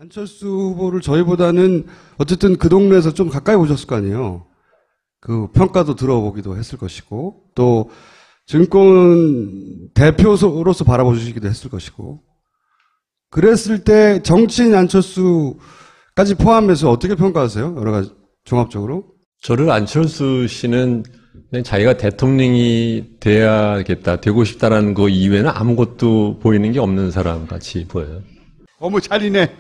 안철수 후보를 저희보다는 어쨌든 그 동네에서 좀 가까이 보셨을 거 아니에요. 그 평가도 들어보기도 했을 것이고, 또 증권 대표로서 바라보시기도 했을 것이고, 그랬을 때 정치인 안철수까지 포함해서 어떻게 평가하세요? 여러 가지 종합적으로? 저를 안철수 씨는 그냥 자기가 대통령이 돼야겠다, 되고 싶다라는 거 이외에는 아무것도 보이는 게 없는 사람 같이 보여요. 어머, 잘이네.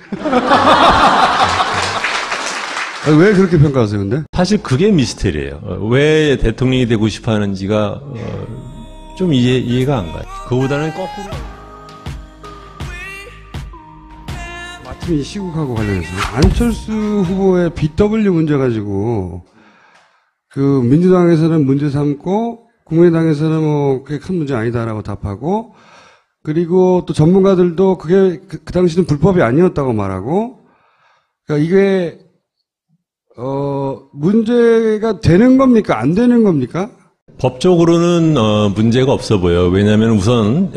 왜 그렇게 평가하세요, 근데? 사실 그게 미스테리예요. 왜 대통령이 되고 싶어 하는지가 좀 이해가 안 가요. 그보다는 거꾸로. 마침 이 시국하고 관련해서 안철수 후보의 BW 문제 가지고 그 민주당에서는 문제 삼고 국민의당에서는 뭐 그게 큰 문제 아니다라고 답하고, 그리고 또 전문가들도 그게 그 당시는 불법이 아니었다고 말하고, 그러니까 이게 문제가 되는 겁니까? 안 되는 겁니까? 법적으로는 문제가 없어 보여요. 왜냐하면 우선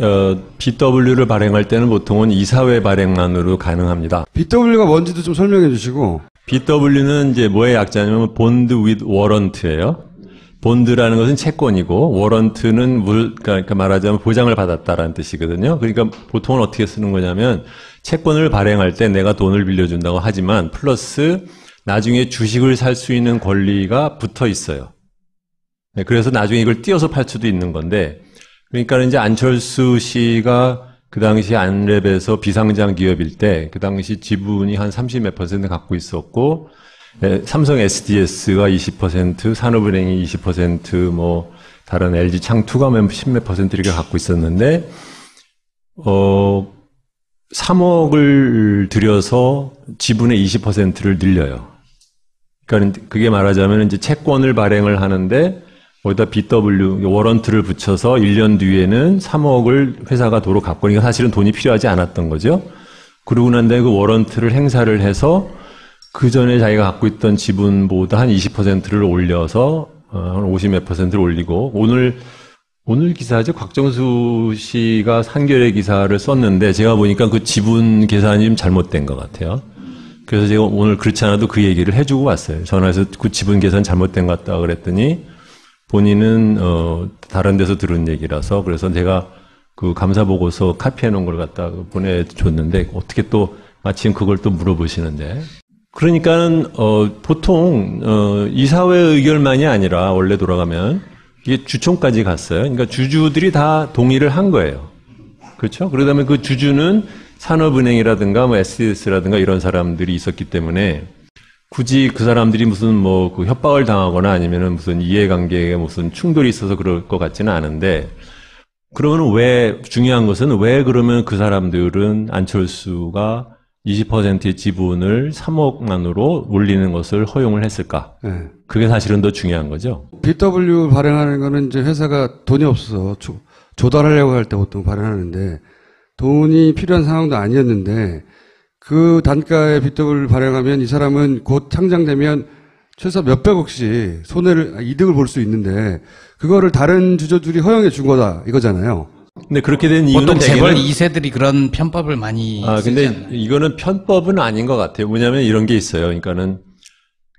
BW를 발행할 때는 보통은 이사회 발행만으로 가능합니다. BW가 뭔지도 좀 설명해 주시고. BW는 이제 뭐의 약자냐면 본드 with 워런트예요. 본드라는 것은 채권이고 워런트는 그러니까 말하자면 보장을 받았다라는 뜻이거든요. 그러니까 보통은 어떻게 쓰는 거냐면 채권을 발행할 때 내가 돈을 빌려준다고 하지만 플러스 나중에 주식을 살 수 있는 권리가 붙어 있어요. 네, 그래서 나중에 이걸 띄어서 팔 수도 있는 건데, 그러니까 이제 안철수 씨가 그 당시 안랩에서 비상장 기업일 때 그 당시 지분이 한 30 몇 % 갖고 있었고, 삼성 SDS가 20%, 산업은행이 20%, 뭐 다른 LG 창투가 10몇 % 이렇게 갖고 있었는데 3억을 들여서 지분의 20%를 늘려요. 그러니까 그게 말하자면 이제 채권을 발행을 하는데 거기다 BW 워런트를 붙여서 1년 뒤에는 3억을 회사가 도로 갚고, 그러니까 사실은 돈이 필요하지 않았던 거죠. 그러고 난 다음에 그 워런트를 행사를 해서 그 전에 자기가 갖고 있던 지분보다 한 20%를 올려서 한 50 몇 %를 올리고, 오늘 기사죠. 곽정수 씨가 한겨레 기사를 썼는데 제가 보니까 그 지분 계산이 좀 잘못된 것 같아요. 그래서 제가 오늘 그렇지 않아도 그 얘기를 해주고 왔어요. 전화해서 그 지분 계산 잘못된 것 같다 그랬더니 본인은 다른 데서 들은 얘기라서, 그래서 제가 그 감사 보고서 카피해 놓은 걸 갖다 보내줬는데 어떻게 또 마침 그걸 또 물어보시는데, 그러니까는 보통 이사회 의결만이 아니라 원래 돌아가면 이게 주총까지 갔어요. 그러니까 주주들이 다 동의를 한 거예요. 그렇죠? 그러다면 그 주주는 산업은행이라든가 뭐 SDS라든가 이런 사람들이 있었기 때문에 굳이 그 사람들이 무슨 뭐 그 협박을 당하거나 아니면은 무슨 이해관계에 무슨 충돌이 있어서 그럴 것 같지는 않은데, 그러면 왜 중요한 것은 왜 그러면 그 사람들은 안철수가 20%의 지분을 3억만으로 올리는 것을 허용을 했을까? 네. 그게 사실은 더 중요한 거죠. BW 발행하는 거는 이제 회사가 돈이 없어서 조달하려고 할 때 보통 발행하는데 돈이 필요한 상황도 아니었는데 그 단가의 BW를 발행하면 이 사람은 곧 상장되면 최소 몇백억씩 이득을 볼 수 있는데 그거를 다른 주주들이 허용해 준 거다 이거잖아요. 근데 그렇게 된 이유는 보통 재벌 2세들이 그런 편법을 많이 근데 않나요? 이거는 편법은 아닌 것 같아요. 뭐냐면 이런 게 있어요. 그러니까는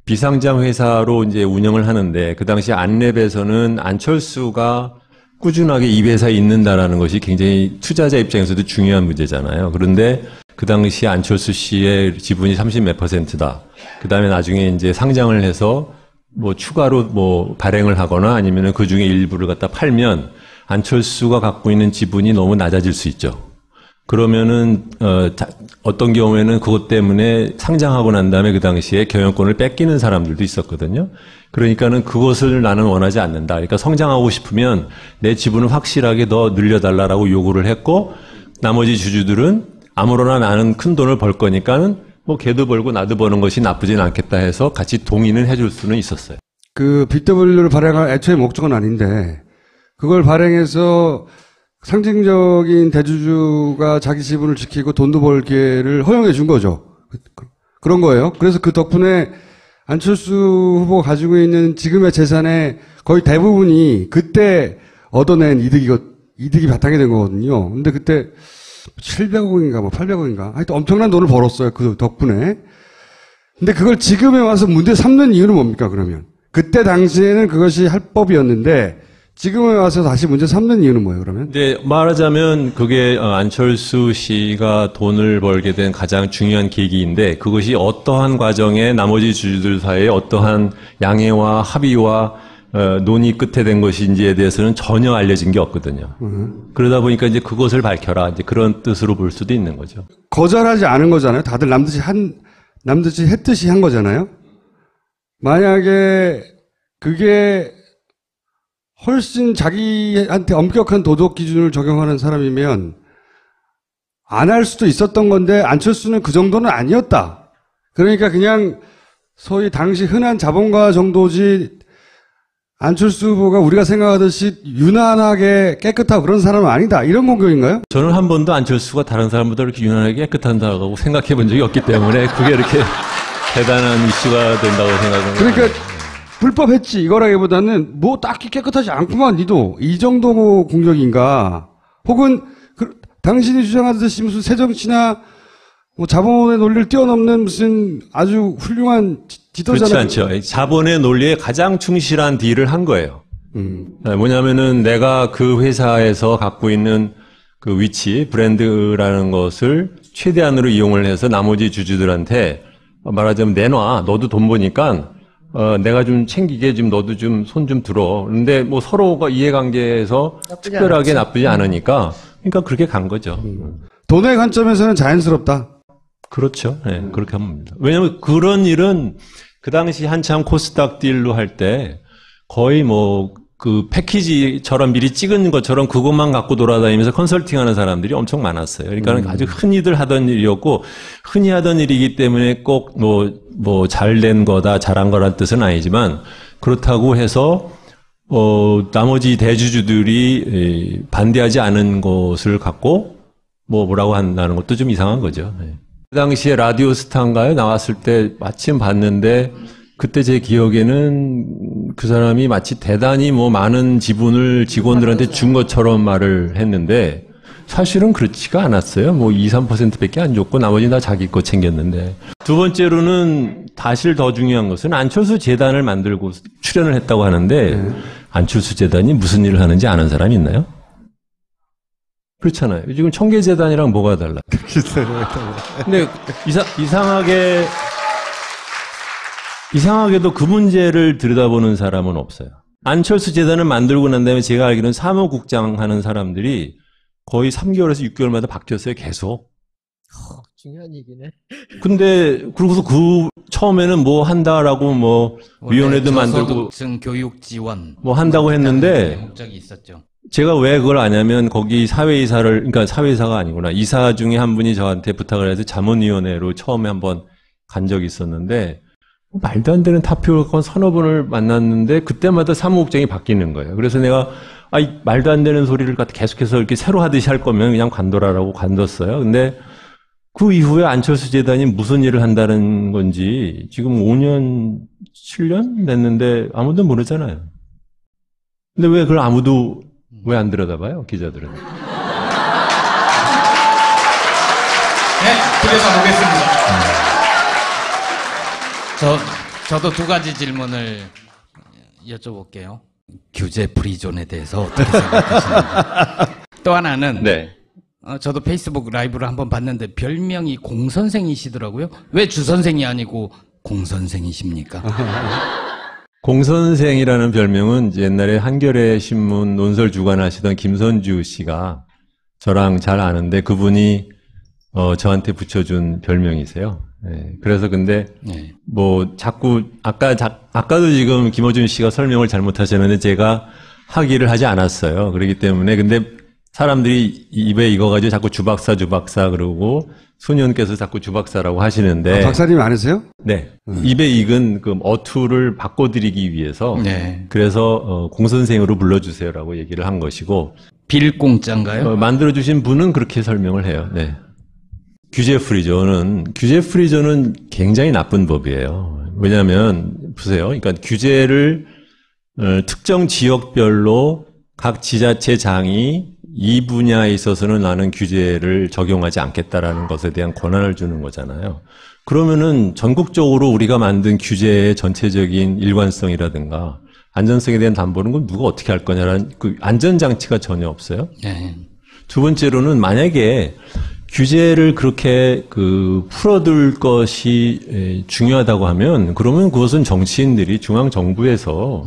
비상장 회사로 이제 운영을 하는데 그 당시 안랩에서는 안철수가 꾸준하게 이 회사에 있는다라는 것이 굉장히 투자자 입장에서도 중요한 문제잖아요. 그런데 그 당시 안철수 씨의 지분이 30 몇 %다. 그 다음에 나중에 이제 상장을 해서 뭐 추가로 뭐 발행을 하거나 아니면은 그 중에 일부를 갖다 팔면 안철수가 갖고 있는 지분이 너무 낮아질 수 있죠. 그러면은 어떤 경우에는 그것 때문에 상장하고 난 다음에 그 당시에 경영권을 뺏기는 사람들도 있었거든요. 그러니까는 그것을 나는 원하지 않는다. 그러니까 성장하고 싶으면 내 지분을 확실하게 더 늘려달라고 요구를 했고, 나머지 주주들은 아무로나 나는 큰 돈을 벌 거니까는 뭐 걔도 벌고 나도 버는 것이 나쁘진 않겠다 해서 같이 동의는 해줄 수는 있었어요. 그 BW를 발행할 애초에 목적은 아닌데 그걸 발행해서 상징적인 대주주가 자기 지분을 지키고 돈도 벌 기회를 허용해 준 거죠. 그런 거예요. 그래서 그 덕분에 안철수 후보가 가지고 있는 지금의 재산의 거의 대부분이 그때 얻어낸 이득이 바탕이 된 거거든요. 근데 그때 700억인가 뭐 800억인가 하여튼 엄청난 돈을 벌었어요. 그 덕분에. 근데 그걸 지금에 와서 문제 삼는 이유는 뭡니까 그러면? 그때 당시에는 그것이 합법이었는데 지금에 와서 다시 문제 삼는 이유는 뭐예요 그러면? 근데 말하자면 그게 안철수 씨가 돈을 벌게 된 가장 중요한 계기인데 그것이 어떠한 과정에 나머지 주주들 사이에 어떠한 양해와 합의와 논의 끝에 된 것인지에 대해서는 전혀 알려진 게 없거든요. 그러다 보니까 이제 그것을 밝혀라 이제 그런 뜻으로 볼 수도 있는 거죠. 거절하지 않은 거잖아요. 다들 남듯이 했듯이 한 거잖아요. 만약에 그게 훨씬 자기한테 엄격한 도덕 기준을 적용하는 사람이면 안 할 수도 있었던 건데 안철수는 그 정도는 아니었다. 그러니까 그냥 소위 당시 흔한 자본가 정도지 안철수 후보가 우리가 생각하듯이 유난하게 깨끗하고 그런 사람은 아니다. 이런 공격인가요? 저는 한 번도 안철수가 다른 사람보다 이렇게 유난하게 깨끗하다고 생각해 본 적이 없기 때문에 그게 이렇게 대단한 이슈가 된다고 생각합니다. 그러니까 불법했지 이거라기보다는 뭐 딱히 깨끗하지 않구만 니도 이 정도 공격인가 혹은 당신이 주장하듯이 무슨 새정치나 뭐 자본의 논리를 뛰어넘는 무슨 아주 훌륭한 지도자는 그렇지 않죠. 자본의 논리에 가장 충실한 딜을 한 거예요. 뭐냐면은 내가 그 회사에서 갖고 있는 그 위치, 브랜드라는 것을 최대한으로 이용을 해서 나머지 주주들한테 말하자면 내놔. 너도 돈 버니까 내가 좀 챙기게 좀 너도 좀 손 좀 들어. 근데 뭐 서로가 이해관계에서 특별하게 나쁘지 않으니까 그러니까 그렇게 간 거죠. 돈의 관점에서는 자연스럽다. 그렇죠. 네, 그렇게 합니다. 왜냐하면 그런 일은 그 당시 한참 코스닥 딜로 할 때 거의 뭐 그 패키지처럼 미리 찍은 것처럼 그것만 갖고 돌아다니면서 컨설팅하는 사람들이 엄청 많았어요. 그러니까 아주 흔히들 하던 일이었고 흔히 하던 일이기 때문에 꼭 뭐 잘된 거다 잘한 거란 뜻은 아니지만 그렇다고 해서 나머지 대주주들이 반대하지 않은 것을 갖고 뭐라고 한다는 것도 좀 이상한 거죠. 네. 그 당시에 라디오 스타인가요? 나왔을 때 마침 봤는데 그때 제 기억에는 그 사람이 마치 대단히 뭐 많은 지분을 직원들한테 준 것처럼 말을 했는데 사실은 그렇지가 않았어요. 뭐 2, 3%밖에 안 줬고 나머지 다 자기 거 챙겼는데. 두 번째로는 사실 더 중요한 것은 안철수 재단을 만들고 출연을 했다고 하는데 안철수 재단이 무슨 일을 하는지 아는 사람이 있나요? 그렇잖아요. 지금 청계재단이랑 뭐가 달라? 근데 이상하게도 그 문제를 들여다보는 사람은 없어요. 안철수 재단을 만들고 난 다음에 제가 알기로는 사무국장 하는 사람들이 거의 3개월에서 6개월마다 바뀌었어요, 계속. 중요한 얘기네. 근데, 그러고서 처음에는 뭐 한다라고 뭐, 위원회도 만들고. 저소득층 교육 지원. 뭐 한다고 했는데. 목적이 있었죠. 제가 왜 그걸 아냐면 거기 그러니까 사회이사가 아니구나. 이사 중에 한 분이 저한테 부탁을 해서 자문위원회로 처음에 한번 간 적이 있었는데, 말도 안 되는 타표를 갖고 서너 번을 만났는데 그때마다 사무국장이 바뀌는 거예요. 그래서 내가 이 말도 안 되는 소리를 계속해서 이렇게 새로 하듯이 할 거면 그냥 관둬라라고 관뒀어요. 근데 그 이후에 안철수 재단이 무슨 일을 한다는 건지 지금 5년, 7년 됐는데 아무도 모르잖아요. 근데 왜 그걸 아무도 왜 안 들여다봐요, 기자들은? 네, 들여다보겠습니다. 저도 두 가지 질문을 여쭤볼게요. 규제 프리존에 대해서 어떻게 생각하시는지. 또 하나는 네. 저도 페이스북 라이브를 한번 봤는데 별명이 공선생이시더라고요. 왜 주선생이 아니고 공선생이십니까? 공선생이라는 별명은 옛날에 한겨레 신문 논설 주관하시던 김선주 씨가 저랑 잘 아는데 그분이 저한테 붙여준 별명이세요. 네, 그래서 근데 네. 뭐 자꾸 아까도 지금 김어준 씨가 설명을 잘못하셨는데 제가 하기를 하지 않았어요. 그렇기 때문에 근데 사람들이 입에 익어가지고 자꾸 주박사 그러고 소년께서 자꾸 주박사라고 하시는데 박사님 아니세요? 네, 입에 익은 그 어투를 바꿔드리기 위해서 네. 그래서 공선생으로 불러주세요라고 얘기를 한 것이고 빌공짜인가요? 만들어주신 분은 그렇게 설명을 해요. 네. 규제 프리존은 굉장히 나쁜 법이에요. 왜냐하면 보세요. 그러니까 규제를 특정 지역별로 각 지자체장이 이 분야에 있어서는 나는 규제를 적용하지 않겠다라는 것에 대한 권한을 주는 거잖아요. 그러면은 전국적으로 우리가 만든 규제의 전체적인 일관성이라든가 안전성에 대한 담보는 건 누가 어떻게 할 거냐라는 그 안전장치가 전혀 없어요. 네. 두 번째로는 만약에 규제를 그렇게 풀어둘 것이 중요하다고 하면 그러면 그것은 정치인들이 중앙정부에서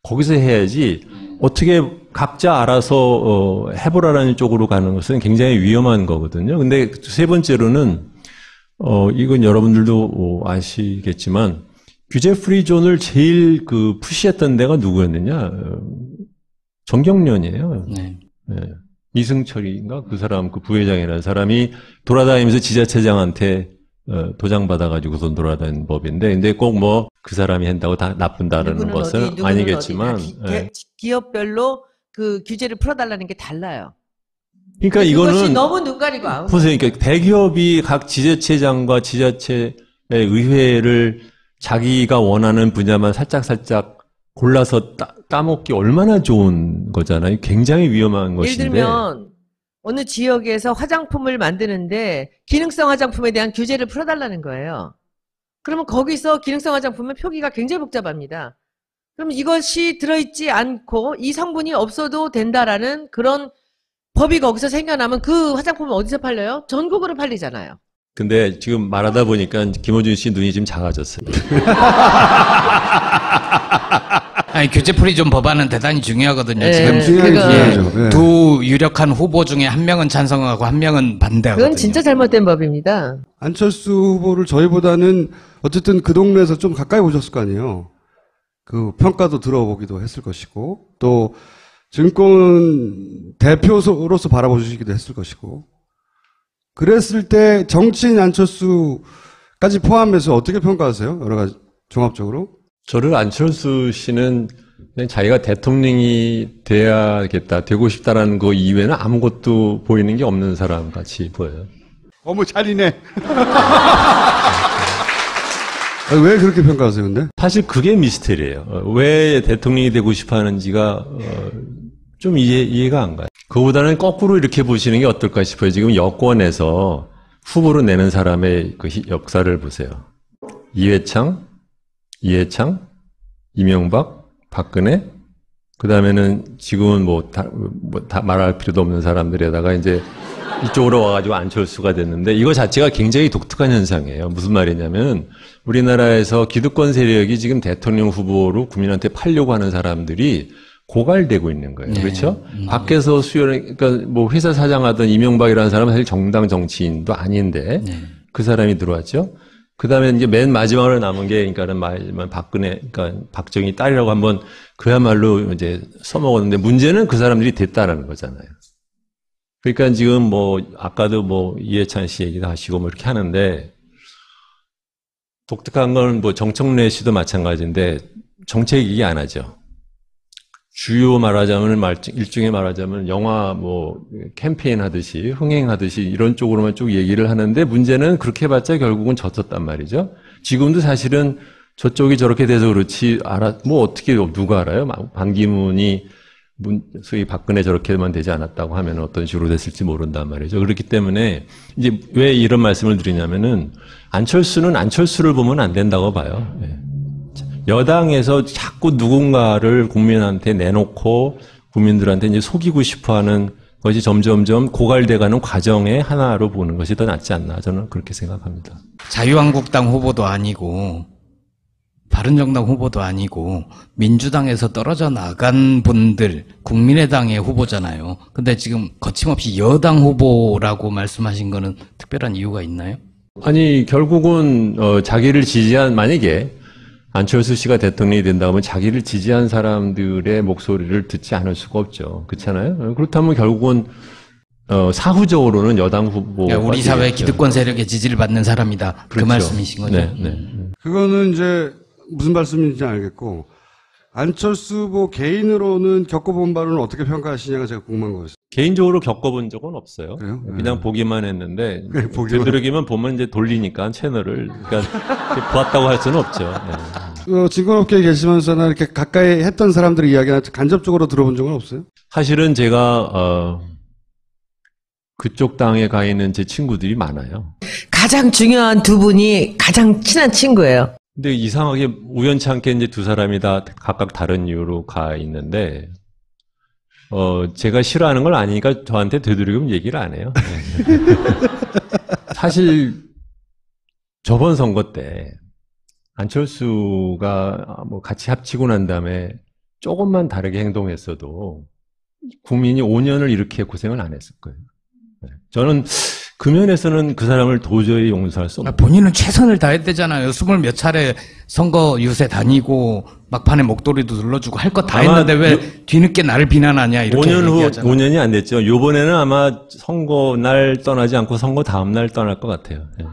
거기서 해야지 어떻게 각자 알아서 해보라라는 쪽으로 가는 것은 굉장히 위험한 거거든요. 근데 세 번째로는 이건 여러분들도 아시겠지만 규제 프리존을 제일 푸시했던 데가 누구였느냐? 정경련이에요. 네. 네. 이승철인가? 그 사람, 그 부회장이라는 사람이 돌아다니면서 지자체장한테 도장 받아가지고 돈 돌아다니는 법인데, 근데 꼭 뭐 그 사람이 한다고 다 나쁜다는 것은 누구는 아니겠지만, 어디, 기업별로 그 규제를 풀어달라는 게 달라요. 그러니까 그것이 이거는 너무 눈 가리고 아웃. 보세요. 그러니까 대기업이 각 지자체장과 지자체의 의회를 자기가 원하는 분야만 살짝 골라서 따먹기 얼마나 좋은 거잖아요. 굉장히 위험한 것인데. 예를 들면 어느 지역에서 화장품을 만드는데 기능성 화장품에 대한 규제를 풀어달라는 거예요. 그러면 거기서 기능성 화장품은 표기가 굉장히 복잡합니다. 그럼 이것이 들어있지 않고 이 성분이 없어도 된다라는 그런 법이 거기서 생겨나면 그 화장품은 어디서 팔려요? 전국으로 팔리잖아요. 근데 지금 말하다 보니까 김어준 씨 눈이 지금 작아졌어요. 아니, 규제 프리존 법안은 대단히 중요하거든요. 네, 지금 중요하죠. 네. 두 유력한 후보 중에 한 명은 찬성하고 한 명은 반대하거든요. 그건 진짜 잘못된 법입니다. 안철수 후보를 저희보다는 어쨌든 그 동네에서 좀 가까이 보셨을 거 아니에요. 그 평가도 들어보기도 했을 것이고, 또 증권 대표로서 바라보시기도 했을 것이고, 그랬을 때 정치인 안철수까지 포함해서 어떻게 평가하세요? 여러 가지 종합적으로? 저를 안철수 씨는 그냥 자기가 대통령이 돼야겠다, 되고 싶다라는 거 이외에는 아무것도 보이는 게 없는 사람 같이 보여요. 어머, 잘이네. 왜 그렇게 평가하세요, 근데? 사실 그게 미스테리예요. 왜 대통령이 되고 싶어 하는지가 좀 이해가 안 가요. 그거보다는 거꾸로 이렇게 보시는 게 어떨까 싶어요. 지금 여권에서 후보로 내는 사람의 그 역사를 보세요. 이해창, 이명박, 박근혜, 그 다음에는 지금은 다 말할 필요도 없는 사람들에다가 이제 이쪽으로 와가지고 안철수가 됐는데 이거 자체가 굉장히 독특한 현상이에요. 무슨 말이냐면 우리나라에서 기득권 세력이 지금 대통령 후보로 국민한테 팔려고 하는 사람들이 고갈되고 있는 거예요. 네. 그렇죠? 밖에서 그러니까 뭐 회사 사장하던 이명박이라는 사람은 사실 정당 정치인도 아닌데 그 사람이 들어왔죠. 그 다음에 이제 맨 마지막으로 남은 게, 그러니까는 박근혜, 그러니까 박정희 딸이라고 한번 그야말로 이제 써먹었는데 문제는 그 사람들이 됐다라는 거잖아요. 그러니까 지금 뭐, 아까도 뭐 이해찬 씨 얘기도 하시고 뭐 이렇게 하는데 독특한 건 뭐 정청래 씨도 마찬가지인데 정책 얘기 안 하죠. 주요 말하자면 일종의 말하자면 영화 뭐 캠페인 하듯이 흥행하듯이 이런 쪽으로만 쭉 얘기를 하는데 문제는 그렇게 해봤자 결국은 졌었단 말이죠. 지금도 사실은 저쪽이 저렇게 돼서 그렇지 뭐 어떻게 누가 알아요? 반기문이 소위 박근혜 저렇게만 되지 않았다고 하면 어떤 식으로 됐을지 모른단 말이죠. 그렇기 때문에 이제 왜 이런 말씀을 드리냐면은 안철수는 안철수를 보면 안 된다고 봐요. 예. 여당에서 자꾸 누군가를 국민한테 내놓고 국민들한테 이제 속이고 싶어하는 것이 점점점 고갈돼가는 과정의 하나로 보는 것이 더 낫지 않나 저는 그렇게 생각합니다. 자유한국당 후보도 아니고 바른정당 후보도 아니고 민주당에서 떨어져 나간 분들 국민의당의 후보잖아요. 근데 지금 거침없이 여당 후보라고 말씀하신 거는 특별한 이유가 있나요? 아니 결국은 자기를 지지한 만약에 안철수 씨가 대통령이 된다고 하면 자기를 지지한 사람들의 목소리를 듣지 않을 수가 없죠. 그렇잖아요. 그렇다면 결국은 사후적으로는 여당 후보 그러니까 우리 사회 기득권 세력의 지지를 받는 사람이다. 그렇죠. 그 말씀이신 거죠? 네. 그거는 이제 무슨 말씀인지 알겠고, 안철수 후보 개인으로는 겪어본 바로는 어떻게 평가하시냐가 제가 궁금한 거였어요. 개인적으로 겪어본 적은 없어요. 그래요? 그냥 보기만 했는데 네, 보기만. 되도록이면 보면 이제 돌리니까 채널을 그러니까 보았다고 할 수는 없죠. 네. 증권업계에 계시면서나 이렇게 가까이 했던 사람들의 이야기나 간접적으로 들어본 적은 없어요? 사실은 제가 그쪽 당에 가 있는 제 친구들이 많아요. 가장 중요한 두 분이 가장 친한 친구예요. 근데 이상하게 우연치 않게 이제 두 사람이 다 각각 다른 이유로 가 있는데, 제가 싫어하는 걸 아니까 저한테 되도록이면 얘기를 안 해요. 사실, 저번 선거 때, 안철수가 뭐 같이 합치고 난 다음에 조금만 다르게 행동했어도 국민이 5년을 이렇게 고생을 안 했을 거예요. 저는 그 면에서는 그 사람을 도저히 용서할 수 없어요. 본인은 최선을 다했대잖아요. 20몇 차례 선거 유세 다니고 막판에 목도리도 눌러주고 할 거 다 했는데 왜 뒤늦게 나를 비난하냐 이렇게 5년 후, 얘기하잖아요. 5년이 안 됐죠. 요번에는 아마 선거 날 떠나지 않고 선거 다음 날 떠날 것 같아요. 예.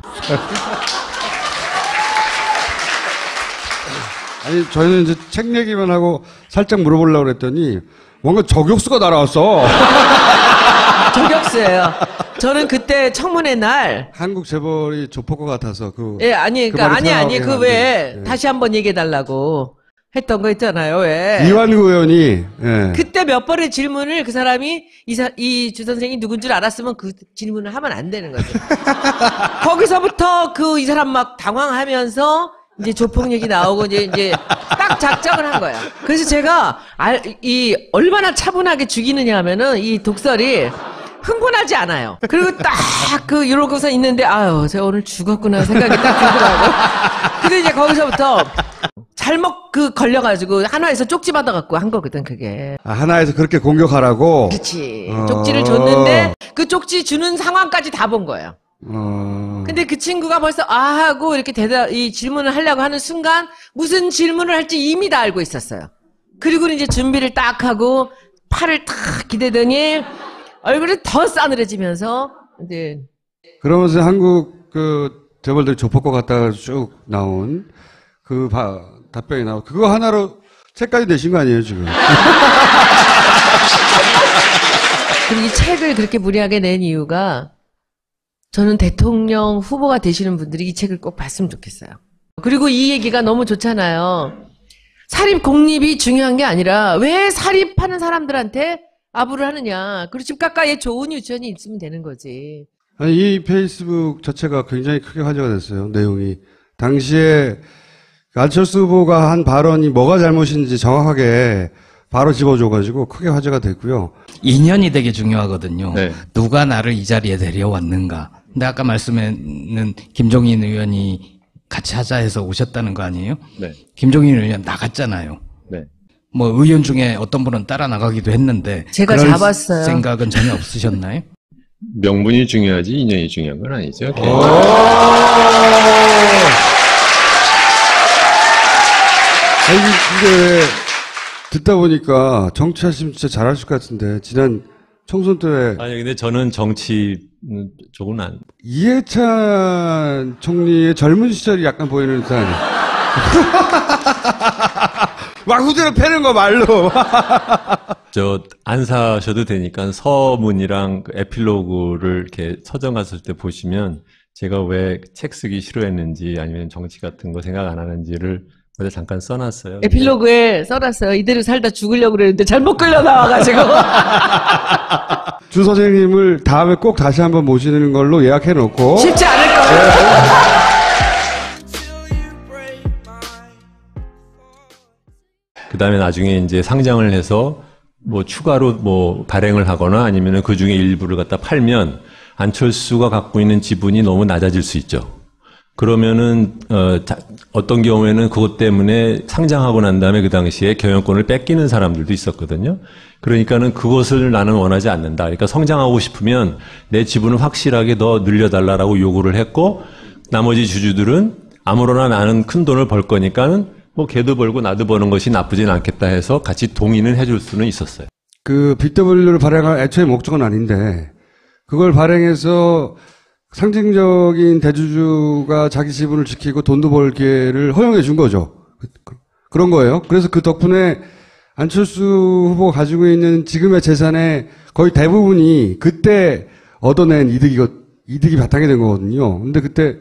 아니, 저희는 이제 책 얘기만 하고 살짝 물어보려고 그랬더니 뭔가 저격수가 날아왔어. 저격수예요. 저는 그때 청문회 날 한국 재벌이 조폭과 같아서 예, 아니, 그러니까, 말이 아니, 그 튀어나오게 왜, 만든, 예. 다시 한번 얘기해달라고 했던 거 있잖아요, 왜. 이완구 의원이 예. 그때 몇 번의 질문을 그 사람이 이 주 선생이 누군 줄 알았으면 그 질문을 하면 안 되는 거죠. 거기서부터 이 사람 막 당황하면서 이제 조폭 얘기 나오고 이제 딱 작정을 한 거예요. 그래서 제가 얼마나 차분하게 죽이느냐 하면은 이 독설이 흥분하지 않아요. 그리고 딱 이러고서 있는데 아유, 제가 오늘 죽었구나 생각이 딱 들더라고. 근데 이제 거기서부터 잘못 걸려가지고 한화에서 쪽지 받아갖고 한 거거든, 그게. 하나에서 그렇게 공격하라고. 그렇지. 쪽지를 줬는데 그 쪽지 주는 상황까지 다 본 거예요. 근데 그 친구가 벌써 하고 이렇게 이 질문을 하려고 하는 순간 무슨 질문을 할지 이미 다 알고 있었어요. 그리고 이제 준비를 딱 하고 팔을 탁 기대더니 얼굴이 더 싸늘해지면서 이제 그러면서 한국 재벌들이 조폭과 같다가 쭉 나온 답변이 나오고 그거 하나로 책까지 내신 거 아니에요 지금? 그리고 이 책을 그렇게 무리하게 낸 이유가 저는 대통령 후보가 되시는 분들이 이 책을 꼭 봤으면 좋겠어요. 그리고 이 얘기가 너무 좋잖아요. 사립 공립이 중요한 게 아니라 왜 사립하는 사람들한테 아부를 하느냐. 그리고 집 가까이에 좋은 유치원이 있으면 되는 거지. 아니, 이 페이스북 자체가 굉장히 크게 화제가 됐어요. 내용이. 당시에 안철수 후보가 한 발언이 뭐가 잘못인지 정확하게 바로 집어줘가지고 크게 화제가 됐고요. 인연이 되게 중요하거든요. 네. 누가 나를 이 자리에 데려왔는가. 근데 아까 말씀에는 김종인 의원이 같이 하자 해서 오셨다는 거 아니에요? 네. 김종인 의원 나갔잖아요. 네. 뭐 의원 중에 어떤 분은 따라 나가기도 했는데 제가 그럴 잡았어요. 생각은 전혀 없으셨나요? 명분이 중요하지 인연이 중요한 건 아니죠. 아니, 근데 왜 듣다 보니까 정치하시면 진짜 잘하실 것 같은데 지난 총선 때 아니 근데 저는 정치 쪽은 안. 이해찬 총리의 젊은 시절이 약간 보이는 듯한 막 후드로 패는 거 말로 안 사셔도 되니까 서문이랑 그 에필로그를 이렇게 서점 갔을 때 보시면 제가 왜 책 쓰기 싫어했는지 아니면 정치 같은 거 생각 안 하는지를 어제 잠깐 써놨어요. 에필로그에 써놨어요. 이대로 살다 죽으려고 그랬는데 잘못 끌려 나와가지고. 주 선생님을 다음에 꼭 다시 한번 모시는 걸로 예약해 놓고 쉽지 않을 거예요. 그 다음에 나중에 이제 상장을 해서 뭐 추가로 뭐 발행을 하거나 아니면 그 중에 일부를 갖다 팔면 안철수가 갖고 있는 지분이 너무 낮아질 수 있죠. 그러면은 어떤 경우에는 그것 때문에 상장하고 난 다음에 그 당시에 경영권을 뺏기는 사람들도 있었거든요. 그러니까는 그것을 나는 원하지 않는다. 그러니까 성장하고 싶으면 내 지분을 확실하게 더 늘려달라고 요구를 했고 나머지 주주들은 아무로나 나는 큰 돈을 벌 거니까는 뭐 걔도 벌고 나도 버는 것이 나쁘진 않겠다 해서 같이 동의는 해줄 수는 있었어요. 그 BW를 발행할 애초에 목적은 아닌데 그걸 발행해서 상징적인 대주주가 자기 지분을 지키고 돈도 벌 기회를 허용해 준 거죠. 그런 거예요. 그래서 그 덕분에 안철수 후보가 가지고 있는 지금의 재산의 거의 대부분이 그때 얻어낸 이득이 바탕이 된 거거든요. 근데 그때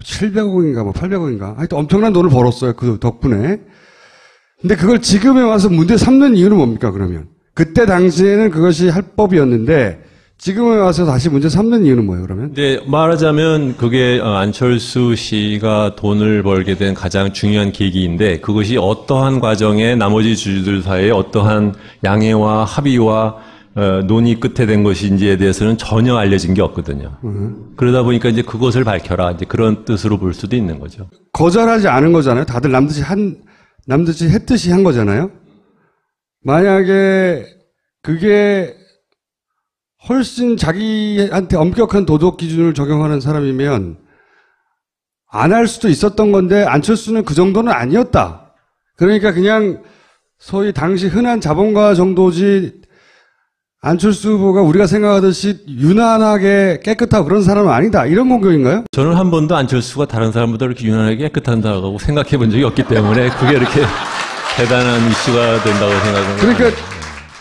700억인가 뭐 800억인가 하여튼 엄청난 돈을 벌었어요. 그 덕분에. 근데 그걸 지금에 와서 문제 삼는 이유는 뭡니까 그러면? 그때 당시에는 그것이 합법이었는데 지금에 와서 다시 문제 삼는 이유는 뭐예요 그러면? 근데 말하자면 그게 안철수 씨가 돈을 벌게 된 가장 중요한 계기인데 그것이 어떠한 과정에 나머지 주주들 사이에 어떠한 양해와 합의와 논의 끝에 된 것인지에 대해서는 전혀 알려진 게 없거든요. 그러다 보니까 이제 그것을 밝혀라. 이제 그런 뜻으로 볼 수도 있는 거죠. 거절하지 않은 거잖아요. 다들 남듯이 했듯이 한 거잖아요. 만약에 그게 훨씬 자기한테 엄격한 도덕 기준을 적용하는 사람이면 안 할 수도 있었던 건데 안철수는 그 정도는 아니었다. 그러니까 그냥 소위 당시 흔한 자본가 정도지 안철수 후보가 우리가 생각하듯이 유난하게 깨끗하고 그런 사람은 아니다. 이런 공격인가요? 저는 한 번도 안철수가 다른 사람보다 이렇게 유난하게 깨끗하다고 생각해 본 적이 없기 때문에 그게 이렇게 대단한 이슈가 된다고 생각합니다. 그러니까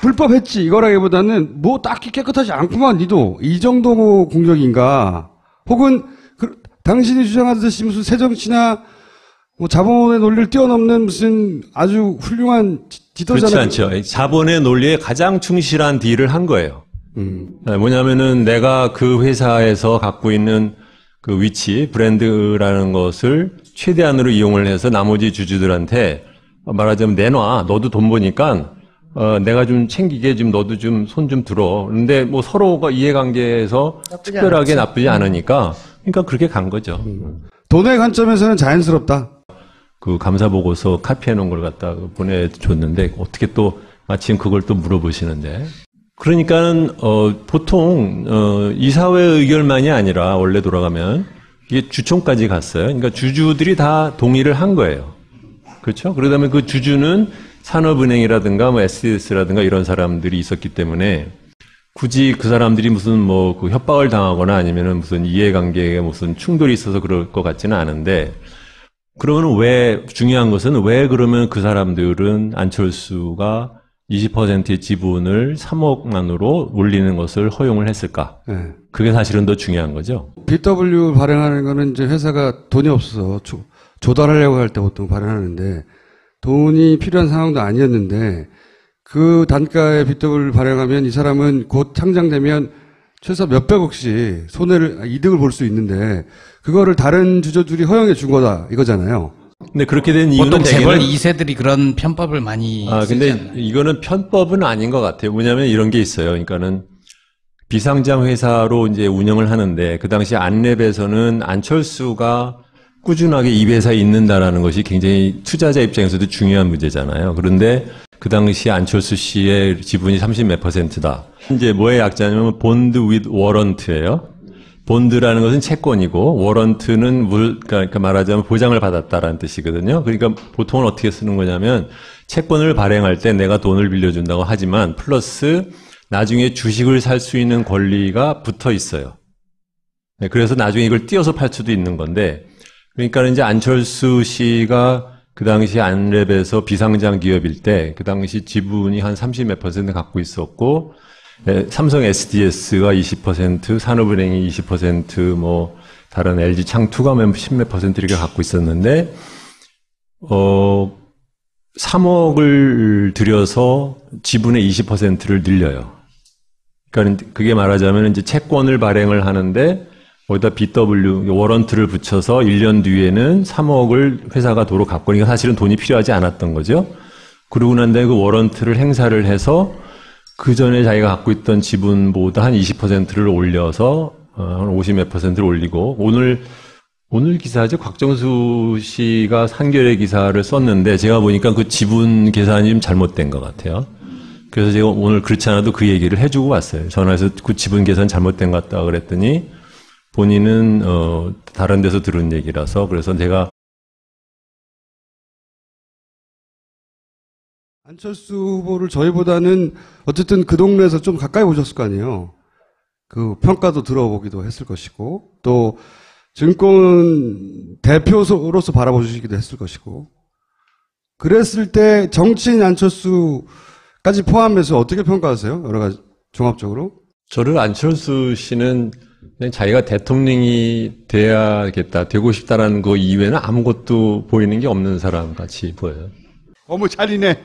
불법했지 이거라기보다는 뭐 딱히 깨끗하지 않구만 니도 이 정도 공격인가 혹은 당신이 주장하듯이 무슨 새정치나 뭐 자본의 논리를 뛰어넘는 무슨 아주 훌륭한 지도자는 그렇지 않죠. 자본의 논리에 가장 충실한 딜을 한 거예요. 뭐냐면은 내가 그 회사에서 갖고 있는 그 위치, 브랜드라는 것을 최대한으로 이용을 해서 나머지 주주들한테 말하자면 내놔. 너도 돈 버니까 내가 좀 챙기게 좀 너도 좀 손 좀 들어. 근데 뭐 서로가 이해관계에서 특별하게 나쁘지 않으니까 그러니까 그렇게 간 거죠. 돈의 관점에서는 자연스럽다. 그 감사 보고서 카피해 놓은 걸 갖다 보내줬는데 어떻게 또 마침 그걸 또 물어보시는데 그러니까는 보통 이사회 의결만이 아니라 원래 돌아가면 이게 주총까지 갔어요. 그러니까 주주들이 다 동의를 한 거예요. 그렇죠? 그러다면 그 주주는 산업은행이라든가 뭐 SES라든가 이런 사람들이 있었기 때문에 굳이 그 사람들이 무슨 뭐 그 협박을 당하거나 아니면은 무슨 이해관계에 무슨 충돌이 있어서 그럴 것 같지는 않은데 그러면 왜 중요한 것은 왜 그러면 그 사람들은 안철수가 20%의 지분을 3억만으로 올리는 것을 허용을 했을까? 네. 그게 사실은 더 중요한 거죠. BW 발행하는 거는 이제 회사가 돈이 없어서 조달하려고 할 때 보통 발행하는데 돈이 필요한 상황도 아니었는데 그 단가의 BW 발행하면 이 사람은 곧 상장되면 최소 몇백억씩 이득을 볼 수 있는데 그거를 다른 주주들이 허용해 준 거다 이거잖아요. 근데 그렇게 된 이유는 보통 재벌 2세들이 그런 편법을 많이 근데 쓰잖아요. 이거는 편법은 아닌 것 같아요. 뭐냐면 이런 게 있어요. 그러니까는 비상장 회사로 이제 운영을 하는데 그 당시 안랩에서는 안철수가 꾸준하게 이 회사에 있는다라는 것이 굉장히 투자자 입장에서도 중요한 문제잖아요. 그런데 그 당시 안철수 씨의 지분이 30몇 %다. 이제 뭐의 약자냐면 본드 with 워런트예요. 본드라는 것은 채권이고 워런트는 그러니까 말하자면 보장을 받았다라는 뜻이거든요. 그러니까 보통은 어떻게 쓰는 거냐면 채권을 발행할 때 내가 돈을 빌려준다고 하지만 플러스 나중에 주식을 살 수 있는 권리가 붙어 있어요. 네, 그래서 나중에 이걸 띄어서 팔 수도 있는 건데 그러니까 이제 안철수 씨가 그 당시 안랩에서 비상장 기업일 때 그 당시 지분이 한 30몇 % 갖고 있었고 삼성 SDS가 20%, 산업은행이 20%, 뭐 다른 LG 창투가 10몇 % 이렇게 갖고 있었는데 3억을 들여서 지분의 20%를 늘려요. 그러니까 그게 말하자면 이제 채권을 발행을 하는데 거기다 BW 워런트를 붙여서 1년 뒤에는 3억을 회사가 도로 갖고 그러니까 사실은 돈이 필요하지 않았던 거죠. 그러고 난 다음에 그 워런트를 행사를 해서 그 전에 자기가 갖고 있던 지분보다 한 20%를 올려서 한 50몇 %를 올리고 오늘 기사죠. 곽정수 씨가 한겨레 기사를 썼는데 제가 보니까 그 지분 계산이 좀 잘못된 것 같아요. 그래서 제가 오늘 그렇지 않아도 그 얘기를 해주고 왔어요. 전화해서 그 지분 계산 잘못된 것 같다 그랬더니 본인은 다른 데서 들은 얘기라서 그래서 제가 안철수 후보를 저희보다는 어쨌든 그 동네에서 좀 가까이 보셨을 거 아니에요. 그 평가도 들어보기도 했을 것이고 또 증권 대표로서 바라보시기도 했을 것이고 그랬을 때 정치인 안철수까지 포함해서 어떻게 평가하세요? 여러 가지 종합적으로? 저를 안철수 씨는 그냥 자기가 대통령이 돼야겠다, 되고 싶다라는 거 이외에는 아무것도 보이는 게 없는 사람 같이 보여요. 어머, 잘이네.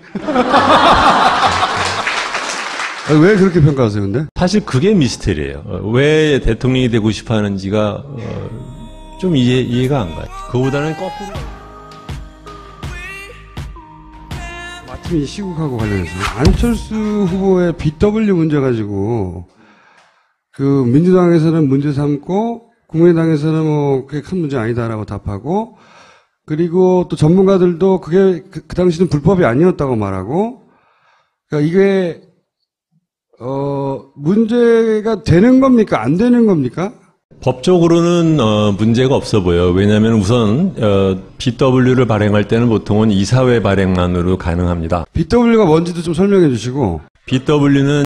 왜 그렇게 평가하세요, 근데? 사실 그게 미스테리예요. 왜 대통령이 되고 싶어 하는지가 좀 이해가 안 가요. 그거보다는 거꾸로. 마침 이 시국하고 관련해서 안철수 후보의 BW 문제 가지고 그 민주당에서는 문제 삼고 국민의당에서는 뭐 그게 큰 문제 아니다라고 답하고, 그리고 또 전문가들도 그게 그 당시는 불법이 아니었다고 말하고, 그러니까 이게 문제가 되는 겁니까? 안 되는 겁니까? 법적으로는 문제가 없어 보여요. 왜냐하면 우선 BW를 발행할 때는 보통은 이사회 발행만으로 가능합니다. BW가 뭔지도 좀 설명해 주시고. BW는